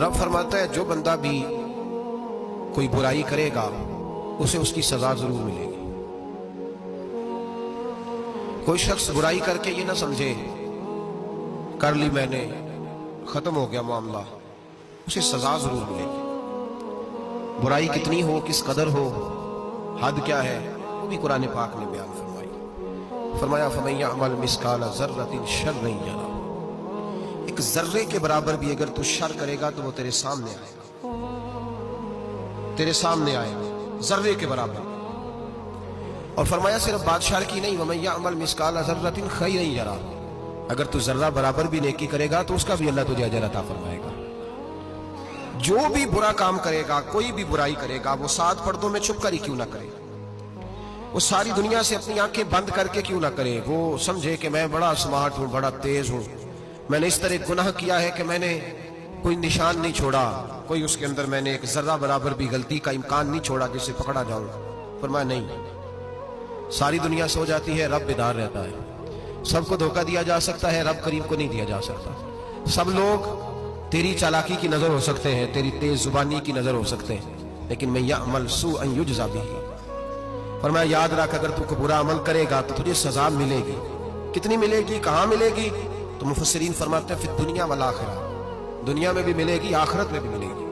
رب فرماتا ہے جو بندہ بھی کوئی برائی کرے گا اسے اس کی سزا ضرور ملے گی۔ کوئی شخص برائی کر کے یہ نہ سمجھے کر لی میں نے ختم ہو گیا معاملہ، اسے سزا ضرور ملے گی۔ برائی کتنی ہو، کس قدر ہو، حد کیا ہے، وہ بھی قرآن پاک نے بیان فرمائی۔ فرمایا فَمَن يَعْمَلْ مِثْقَالَ ذَرَّةٍ شَرًّا يَرَهُ، ایک ذرے کے برابر بھی اگر تو شر کرے گا تو وہ تیرے سامنے آئے گا، تیرے سامنے آئے گا ذرے کے برابر۔ اور فرمایا صرف بادشاہ کی نہیں، وَمَن يَعْمَلْ مِثْقَالَ ذَرَّةٍ خَيْرًا يَرَهُ، اگر تو ذرہ برابر بھی نیکی کرے گا تو اس کا بھی اللہ تجھے اجر عطا فرمائے گا۔ جو بھی برا کام کرے گا، کوئی بھی برائی کرے گا، وہ 7 پردوں میں چھپ کر ہی کیوں نہ کرے، وہ ساری دنیا سے اپنی آنکھیں بند کر کے کیوں نہ کرے، وہ سمجھے کہ میں بڑا سمارٹ ہوں، بڑا تیز ہوں، میں نے اس طرح گناہ کیا ہے کہ میں نے کوئی نشان نہیں چھوڑا، کوئی اس کے اندر میں نے ایک ذرہ برابر بھی غلطی کا امکان نہیں چھوڑا جسے پکڑا جاؤں۔ فرمایا نہیں، ساری دنیا سو جاتی ہے، رب بیدار رہتا ہے۔ سب کو دھوکہ دیا جا سکتا ہے، رب کریم کو نہیں دیا جا سکتا۔ سب لوگ تیری چالاکی کی نظر ہو سکتے ہیں، تیری تیز زبانی کی نظر ہو سکتے ہیں، لیکن من یعمل سوءا یجزا بہ، فرمایا یاد رکھ اگر تو کوئی برا عمل کرے گا تو تجھے سزا ملے گی۔ کتنی ملے گی، کہاں ملے گی؟ تو مفسرین فرماتے ہیں فی الدنیا والآخرہ، دنیا میں بھی ملے گی، آخرت میں بھی ملے گی۔